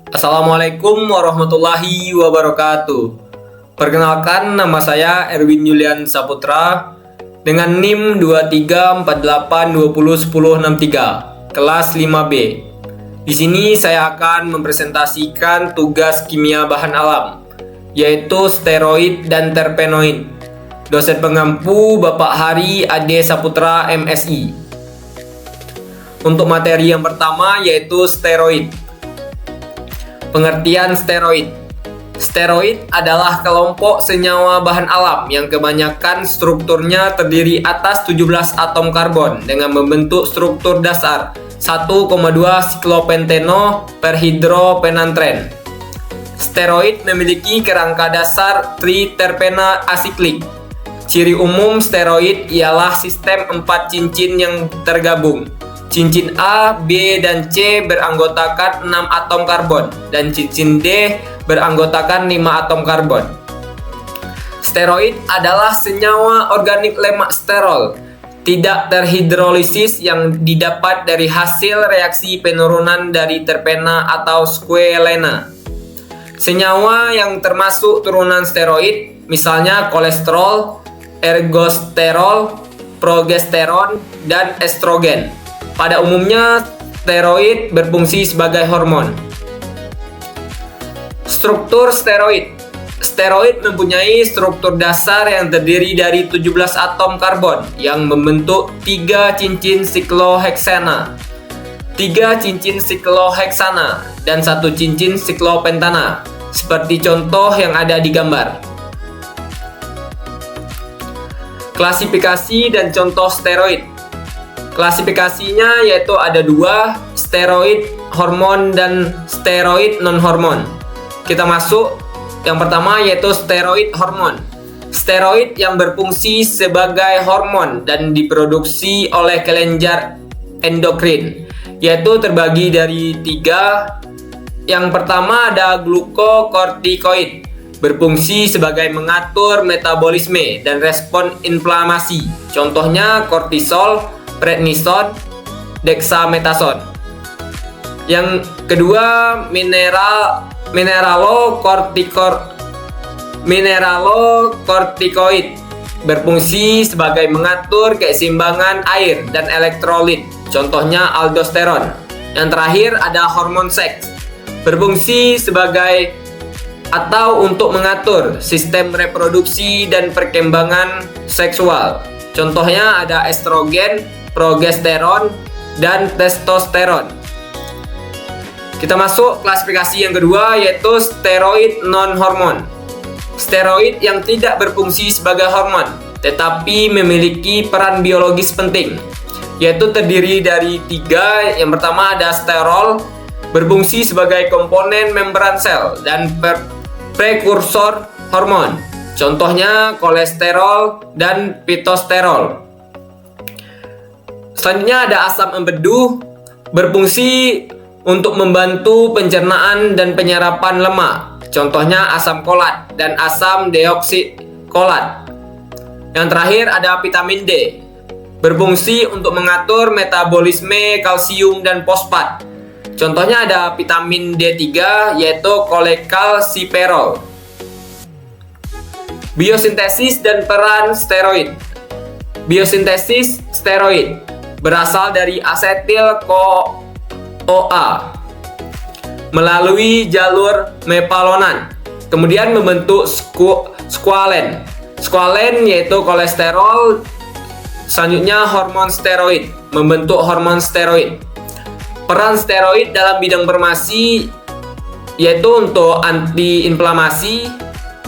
Assalamualaikum warahmatullahi wabarakatuh. Perkenalkan, nama saya Erwin Julian Saputra dengan NIM 2348201063, kelas 5B. Di sini saya akan mempresentasikan tugas kimia bahan alam, yaitu steroid dan terpenoid. Dosen pengampu Bapak Hari Ade Saputra MSI. Untuk materi yang pertama yaitu steroid. Pengertian steroid. Steroid adalah kelompok senyawa bahan alam yang kebanyakan strukturnya terdiri atas 17 atom karbon dengan membentuk struktur dasar 1,2 siklopenteno perhidropenantren. Steroid memiliki kerangka dasar triterpena asiklik. Ciri umum steroid ialah sistem 4 cincin yang tergabung. Cincin A, B, dan C beranggotakan 6 atom karbon dan cincin D beranggotakan 5 atom karbon. Steroid adalah senyawa organik lemak sterol, tidak terhidrolisis yang didapat dari hasil reaksi penurunan dari terpena atau squalene. Senyawa yang termasuk turunan steroid misalnya kolesterol, ergosterol, progesteron, dan estrogen. Pada umumnya, steroid berfungsi sebagai hormon. Struktur steroid. Steroid mempunyai struktur dasar yang terdiri dari 17 atom karbon yang membentuk 3 cincin sikloheksana, 3 cincin sikloheksana, dan 1 cincin siklopentana, seperti contoh yang ada di gambar. Klasifikasi dan contoh steroid. Klasifikasinya yaitu ada 2, steroid hormon dan steroid non-hormon. Kita masuk yang pertama yaitu steroid hormon. Steroid yang berfungsi sebagai hormon dan diproduksi oleh kelenjar endokrin, yaitu terbagi dari 3. Yang pertama ada glukokortikoid, berfungsi sebagai mengatur metabolisme dan respon inflamasi. Contohnya kortisol, prednison, dexamethasone. Yang kedua mineralokortikoid, berfungsi sebagai mengatur keseimbangan air dan elektrolit. Contohnya aldosteron. Yang terakhir ada hormon seks, berfungsi sebagai atau untuk mengatur sistem reproduksi dan perkembangan seksual. Contohnya ada estrogen, progesteron, dan testosteron. Kita masuk klasifikasi yang kedua yaitu steroid non-hormon. Steroid yang tidak berfungsi sebagai hormon tetapi memiliki peran biologis penting, yaitu terdiri dari 3. Yang pertama ada sterol, berfungsi sebagai komponen membran sel dan prekursor hormon. Contohnya kolesterol dan pitosterol. Selanjutnya ada asam empedu, berfungsi untuk membantu pencernaan dan penyerapan lemak. Contohnya asam kolat dan asam deoksikolat. Yang terakhir ada vitamin D, berfungsi untuk mengatur metabolisme kalsium dan fosfat. Contohnya ada vitamin D3 yaitu kolekalsiferol. Biosintesis dan peran steroid. Biosintesis steroid berasal dari asetil CoA melalui jalur mepalonan, kemudian membentuk squalen. Squalen yaitu kolesterol. Selanjutnya hormon steroid, membentuk hormon steroid. Peran steroid dalam bidang farmasi yaitu untuk antiinflamasi,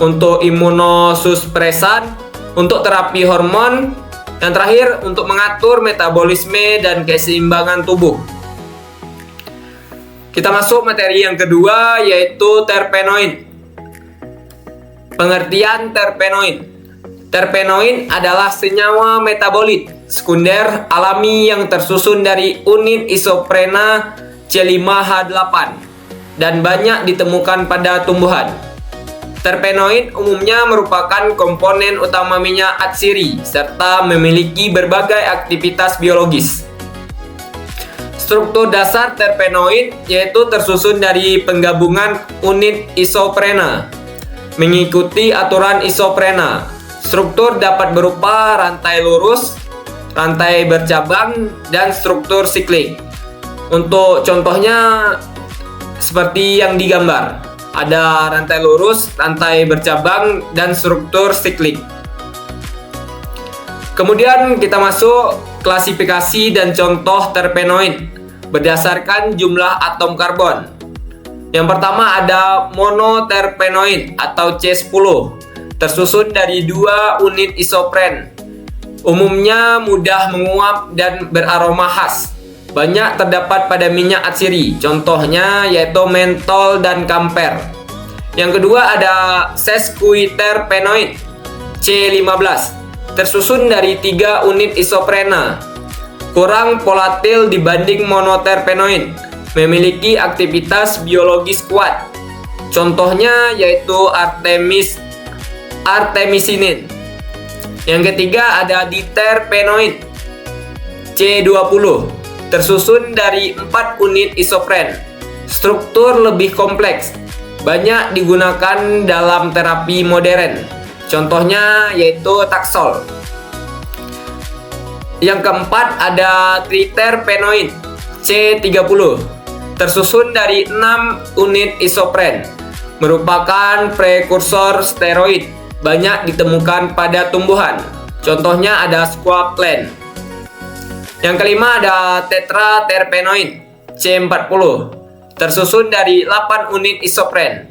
untuk imunosupresan, untuk terapi hormon, yang terakhir untuk mengatur metabolisme dan keseimbangan tubuh. Kita masuk materi yang kedua yaitu terpenoid. Pengertian terpenoid. Terpenoid adalah senyawa metabolit sekunder alami yang tersusun dari unit isoprena C5H8 dan banyak ditemukan pada tumbuhan. Terpenoid umumnya merupakan komponen utama minyak atsiri serta memiliki berbagai aktivitas biologis. Struktur dasar terpenoid yaitu tersusun dari penggabungan unit isoprena. Mengikuti aturan isoprena, struktur dapat berupa rantai lurus, rantai bercabang, dan struktur siklik. Untuk contohnya seperti yang digambar, ada rantai lurus, rantai bercabang, dan struktur siklik. Kemudian kita masuk klasifikasi dan contoh terpenoid berdasarkan jumlah atom karbon. Yang pertama ada monoterpenoid atau C10, tersusun dari 2 unit isopren. Umumnya mudah menguap dan beraroma khas. Banyak terdapat pada minyak atsiri, contohnya yaitu mentol dan kamper. Yang kedua ada sesquiterpenoid C15, tersusun dari 3 unit isoprena. Kurang volatil dibanding monoterpenoid, memiliki aktivitas biologis kuat. Contohnya yaitu artemisinin. Yang ketiga ada diterpenoid C20, tersusun dari 4 unit isopren. Struktur lebih kompleks, banyak digunakan dalam terapi modern. Contohnya yaitu taksol. Yang keempat ada triterpenoid C30, tersusun dari 6 unit isopren. Merupakan prekursor steroid, banyak ditemukan pada tumbuhan. Contohnya ada squalene. Yang kelima ada tetraterpenoid C40, tersusun dari 8 unit isopren.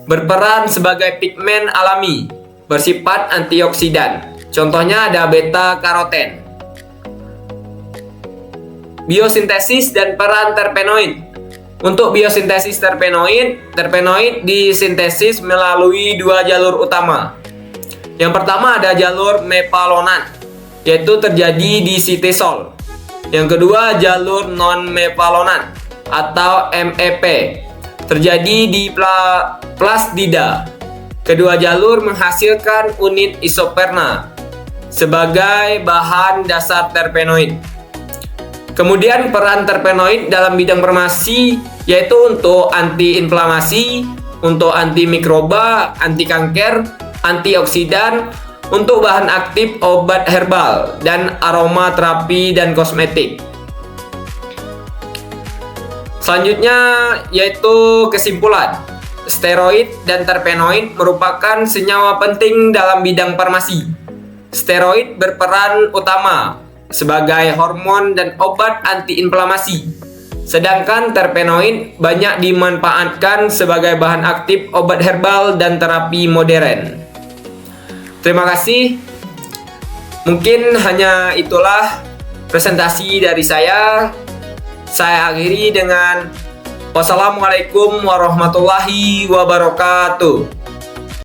Berperan sebagai pigmen alami, bersifat antioksidan. Contohnya ada beta karoten. Biosintesis dan peran terpenoid. Untuk biosintesis terpenoid disintesis melalui 2 jalur utama. Yang pertama ada jalur mepalonan, yaitu terjadi di sitesol. Yang kedua jalur non-mepalonan atau MEP, terjadi di plasdida. Kedua jalur menghasilkan unit isoperna sebagai bahan dasar terpenoid. Kemudian peran terpenoid dalam bidang farmasi yaitu untuk antiinflamasi, untuk antimikroba, anti kanker, antioksidan, untuk bahan aktif obat herbal, dan aroma terapi dan kosmetik. Selanjutnya yaitu kesimpulan. Steroid dan terpenoid merupakan senyawa penting dalam bidang farmasi. Steroid berperan utama sebagai hormon dan obat antiinflamasi, sedangkan terpenoid banyak dimanfaatkan sebagai bahan aktif obat herbal dan terapi modern. Terima kasih. Mungkin hanya itulah presentasi dari saya. Saya akhiri dengan wassalamualaikum warahmatullahi wabarakatuh.